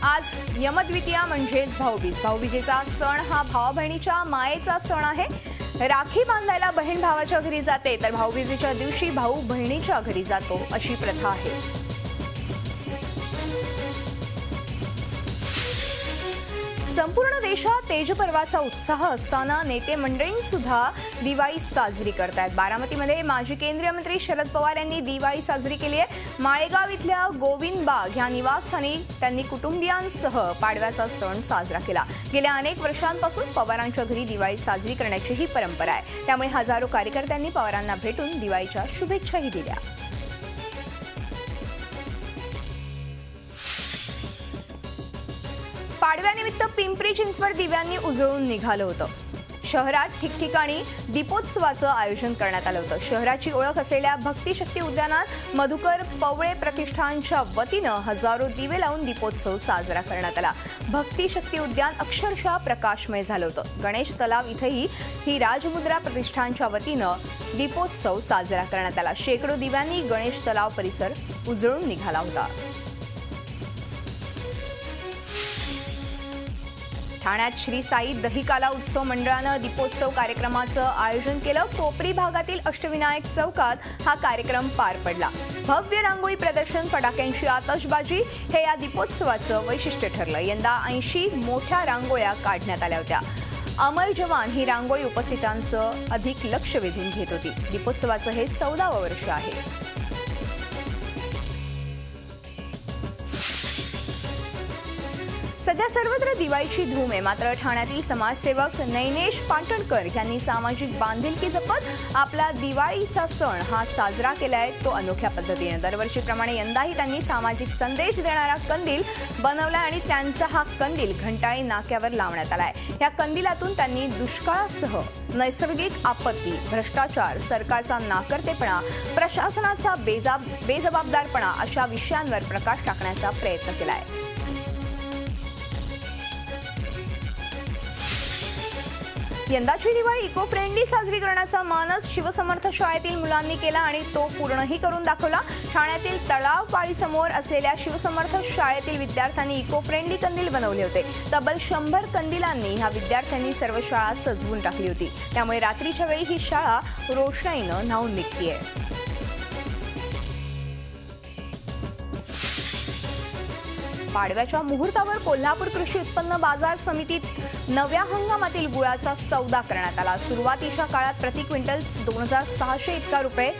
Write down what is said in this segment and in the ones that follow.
आज यमद्वितीया म्हणजेच भाऊबीज. भाऊबीजेचा सण हा भावा बहिणीच्या मायेचा सण आहे. राखी बांधायला बहीण भावाच्या घरी जाते तर भाऊबीजेच्या दिवशी भाऊ बहिणीच्या घरी जातो अशी प्रथा आहे. संपूर्ण देशात तेजपर्वाचा उत्साह असताना नेते मंडळी सुद्धा दिवाळी साजरी करतायत. बारामतीमध्ये माजी केंद्रीय मंत्री शरद पवार यांनी दिवाळी साजरी केली आहे. माळेगाव इथल्या गोविंद बाग ह्या निवासस्थानी त्यांनी कुटुंबियांसह पाडव्याचा सण साजरा केला. गेल्या अनेक वर्षांपासून पवारांच्या घरी दिवाळी साजरी करण्याची ही परंपरा आहे. त्यामुळे हजारो कार्यकर्त्यांनी पवारांना भेटून दिवाळीच्या शुभेच्छाही दिल्या. पाडव्यानिमित्त पिंपरी चिंचवड दिव्यांनी उजळून निघालं होतं. शहरात ठिकठिकाणी दीपोत्सवाचं आयोजन करण्यात आलं होतं. शहराची ओळख असलेल्या भक्तिशक्ती उद्यानात मधुकर पवळे प्रतिष्ठानच्या वतीनं हजारो दिवे लावून दीपोत्सव साजरा करण्यात आला. भक्तिशक्ती उद्यान अक्षरशः प्रकाशमय झालं होतं. गणेश तलाव इथंही ही राजमुद्रा प्रतिष्ठानच्या वतीनं दीपोत्सव साजरा करण्यात आला. शेकडो दिव्यांनी गणेश तलाव परिसर उजळून निघाला होता. ठाण्यात श्री साई दहिकाला उत्सव मंडळानं दीपोत्सव कार्यक्रमाचं आयोजन केलं. कोपरी भागातील अष्टविनायक चौकात हा कार्यक्रम पार पडला. भव्य रांगोळी प्रदर्शन, फटाक्यांची आतषबाजी हे या दीपोत्सवाचं वैशिष्ट्य ठरलं. यंदा 80 मोठ्या रांगोळ्या काढण्यात आल्या होत्या. अमर जवान ही रांगोळी उपस्थितांचं अधिक लक्ष वेधून घेत होती. दीपोत्सवाचं हे 14वं वर्ष आहे. सध्या सर्वत्र दिवाळीची धूम आहे. मात्र ठाण्यातील समाजसेवक नैनेश पाटणकर यांनी सामाजिक बांधिलकी जपत आपला दिवाळीचा सण हा साजरा केलाय, तो अनोख्या पद्धतीने. दरवर्षीप्रमाणे यंदाही त्यांनी सामाजिक संदेश देणारा कंदील बनवलाय आणि त्यांचा हा कंदील घंटाळी नाक्यावर लावण्यात आलाय. या कंदिलातून त्यांनी दुष्काळासह नैसर्गिक आपत्ती, भ्रष्टाचार, सरकारचा नाकर्तेपणा, प्रशासनाचा बेजबाबदारपणा अशा विषयांवर प्रकाश टाकण्याचा प्रयत्न केलाय. यंदाची दिवाळी इको फ्रेंडली साजरी करण्याचा मानस शिवसमर्थ शाळेतील मुलांनी केला आणि तो पूर्णही करून दाखवला. ठाण्यातील तळाव पाळीसमोर असलेल्या शिवसमर्थ शाळेतील विद्यार्थ्यांनी इको फ्रेंडली कंदील बनवले होते. तब्बल 100 कंदिलांनी ह्या विद्यार्थ्यांनी सर्व शाळा सजवून टाकली होती. त्यामुळे रात्रीच्या वेळी ही शाळा रोषणाईनं न्हाऊन निघतीये. पाडव्याच्या मुहूर्तावर कोल्हापूर कृषी उत्पन्न बाजार समितीत नव्या हंगामातील गुळाचा सौदा करण्यात आला. सुरुवातीच्या काळात प्रति क्विंटल 2600 इतका रुपये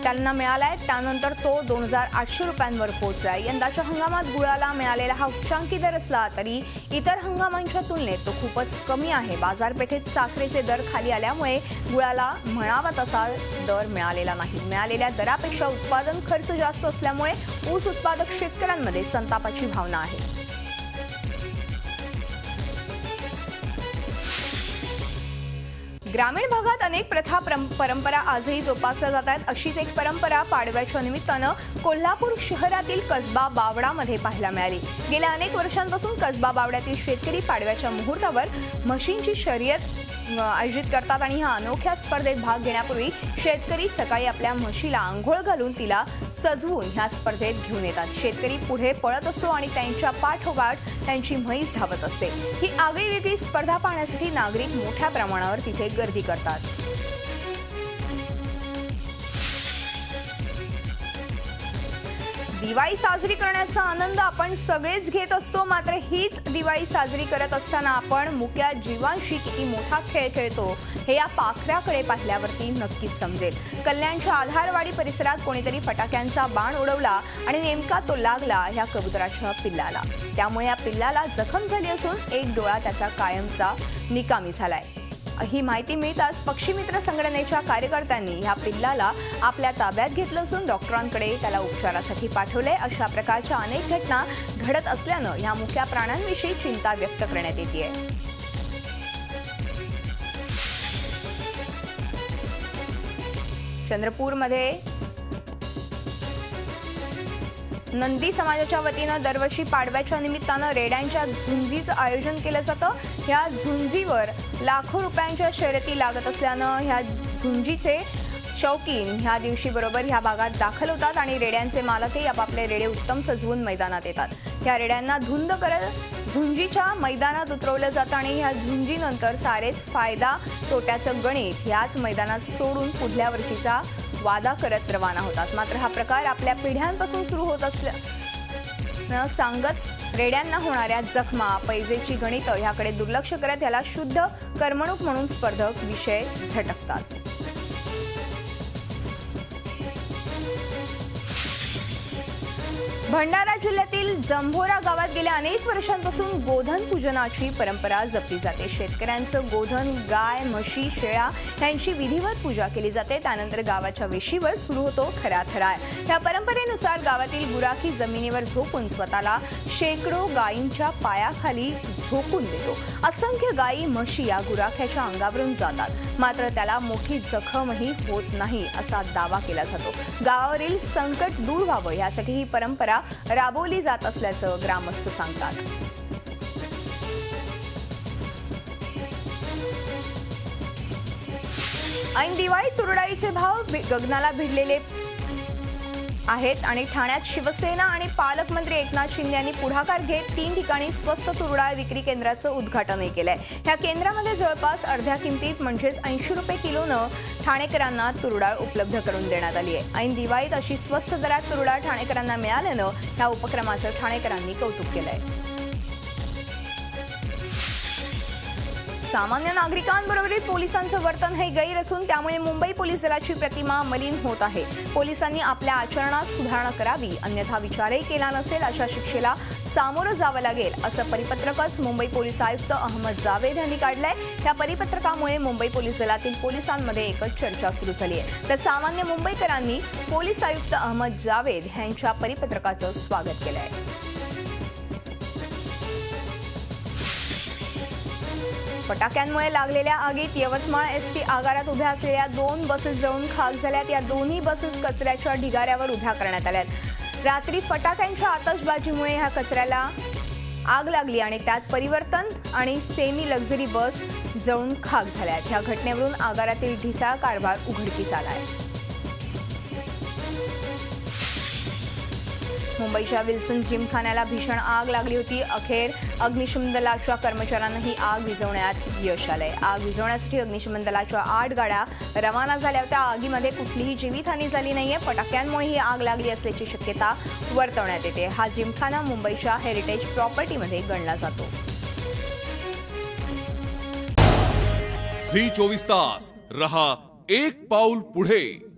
त्यांना मिळालाय. त्यानंतर तो 2800 रुपयांवर पोहोचलाय. यंदाच्या हंगामात गुळाला मिळालेला हा उच्चांकी दर असला तरी इतर हंगामांच्या तुलनेत तो खूपच कमी आहे. बाजारपेठेत साखरेचे दर खाली आल्यामुळे गुळाला म्हणावा तसा दर मिळालेला नाही. मिळालेल्या दरापेक्षा उत्पादन खर्च जास्त असल्यामुळे ऊस उत्पादक शेतकऱ्यांमध्ये संतापाची भावना आहे. ग्रामीण भागात अनेक प्रथा परंपरा आजही जोपासल्या जात आहेत. अशीच एक परंपरा पाडव्याच्या निमित्तानं कोल्हापूर शहरातील कसबा बावडामध्ये पाहायला मिळाली. गेल्या अनेक वर्षांपासून कसबा बावड्यातील शेतकरी पाडव्याच्या मुहूर्तावर म्हशींची शर्यत आयोजित करतात आणि ह्या अनोख्या स्पर्धेत भाग घेण्यापूर्वी शेतकरी सकाळी आपल्या म्हशीला आंघोळ घालून तिला सजवून ह्या स्पर्धेत घेऊन येतात. शेतकरी पुढे पळत असतो आणि त्यांच्या पाठोपाठ त्यांची म्हैस धावत असते. ही आगळीवेगळी स्पर्धा पाहण्यासाठी नागरिक मोठ्या प्रमाणावर तिथे गर्दी करतात. दिवाळी साजरी करण्याचा आनंद आपण सगळेच घेत असतो. मात्र हीच दिवाळी साजरी करत असताना आपण मुक्या जीवांशी किती मोठा खेळ खेळतो हे या पाखराकडे पाहिल्यावरती नक्कीच समजेल. कल्याणच्या आधारवाडी परिसरात कोणीतरी फटाक्यांचा बाण उडवला आणि नेमका तो लागला ह्या कबुतराच्या पिल्लाला. त्यामुळे या पिल्लाला जखम झाली असून एक डोळा त्याचा कायमचा निकामी झालाय. ही माहिती मिळताच पक्षीमित्र संघटनेच्या कार्यकर्त्यांनी ह्या पिल्लाला आपल्या ताब्यात घेतलं असून डॉक्टरांकडे त्याला उपचारासाठी पाठवले. अशा प्रकारच्या अनेक घटना घडत असल्यानं ह्या मुक्या प्राण्यांविषयी चिंता व्यक्त करण्यात येतेय. चंद्रपूरमध्ये नंदी समाजाच्या वतीनं दरवर्षी पाडव्याच्या निमित्तानं रेड्यांच्या झुंजीचं आयोजन केलं जातं. ह्या झुंजीवर लाखो रुपयांच्या शर्यती लागत असल्यानं ह्या झुंजीचे शौकीन ह्या दिवशी बरोबर ह्या भागात दाखल होतात आणि रेड्यांचे मालकही आपापले रेडे उत्तम सजवून मैदानात येतात। ह्या रेड्यांना धुंद करत झुंजीच्या मैदानात उतरवलं जातं आणि ह्या झुंजीनंतर सारेच फायदा तोट्याचं गणित ह्याच मैदानात सोडून पुढल्या वर्षीचा वादा करत रवाना होतात। मात्र हा प्रकार आपल्या पिढ्यांपासून सुरू होत असल्यानं सांगत रेड्यांना होणाऱ्या जखमा, पैजेची गणितं ह्याकडे दुर्लक्ष करत याला शुद्ध करमणूक म्हणून स्पर्धक विषय झटकतात। भंडारा जिल्ह्यातील जंभोरा गावात गेल्या अनेक वर्षांपासून गोधन पूजनाची परंपरा जपली जाते। शेतकऱ्यांचं गोधन, गाय, म्हशी, शेळ्या यांची विधिवत पूजा केली जाते। त्यानंतर गावाच्या वेशीवर सुरू होतो खरा थरार। या परंपरेनुसार गावातील गुराखी जमिनीवर झोपून स्वतःला शेकडो गायींच्या पायाखाली झोकून देतो। असंख्य गायी, म्हशी या गुराख्याच्या अंगावरून जातात, मात्र त्याला मोठी जखमही होत नाही असा दावा केला जातो। गावावरील संकट दूर व्हावं यासाठी ही परंपरा राबवली जात असल्याचं ग्रामस्थ सांगतात। ऐन दिवाळीत तुरडाईचे भाव गगनाला भिडलेले आहेत आणि ठाण्यात शिवसेना आणि पालकमंत्री एकनाथ शिंदे यांनी पुढाकार घेत 3 ठिकाणी स्वस्त तुरडाळ विक्री केंद्राचं उद्घाटनही केलंय। या केंद्रामध्ये जवळपास अर्ध्या किमतीत म्हणजेच 80 रुपये किलोनं ठाणेकरांना तुरडाळ उपलब्ध करून देण्यात आली आहे। ऐन दिवाळीत अशी स्वस्त दरात तुरडाळ ठाणेकरांना मिळाल्यानं या उपक्रमाचं ठाणेकरांनी कौतुक केलंय। सामान्य नागरिकांबरोबरील पोलिसांचं वर्तन हे गैर असून त्यामुळे मुंबई पोलीस दलाची प्रतिमा मलिन होत आहे। पोलिसांनी आपल्या आचरणात सुधारणा करावी, अन्यथा विचारही केला नसेल अशा शिक्षेला सामोरं जावं लागेल असं परिपत्रकच मुंबई पोलीस आयुक्त अहमद जावेद यांनी काढलंय। या परिपत्रकामुळे मुंबई पोलीस दलातील पोलिसांमध्ये एकच चर्चा सुरू झाली आहे। तर सामान्य मुंबईकरांनी पोलीस आयुक्त अहमद जावेद यांच्या परिपत्रकाचं स्वागत केलंय। फटाक्यांमुळे लागलेल्या आगीत यवतमाळ एसटी आगारात उभ्या असलेल्या 2 बसेस जळून खाक झाल्यात। या दोन्ही बसेस कचऱ्याच्या ढिगाऱ्यावर उभ्या करण्यात आल्यात। रात्री फटाक्यांच्या आतषबाजीमुळे ह्या कचऱ्याला आग लागली आणि त्यात परिवर्तन आणि सेमी लक्झरी बस जळून खाक झाल्यात। ह्या घटनेवरून आगारातील ढिसाळ कारभार उघडकीस आलाय। मुंबईच्या विल्सन जिमखान्याला भीषण आग लागली होती। अखेर अग्निशमन दलाच्या कर्मचाऱ्यांना ही आग विझवण्यात यश आलंय। आग विझवण्यासाठी अग्निशमन दलाच्या 8 गाड्या रवाना झाल्या होत्या। आगीमध्ये कुठलीही जीवितहानी झाली नाहीये। फटाक्यांमुळे ही आग लागली असल्याची शक्यता वर्तवण्यात येते। हा जिमखाना मुंबईच्या हेरिटेज प्रॉपर्टीमध्ये गणला जातो। झी 24 तास रहा एक पाऊल पुढे।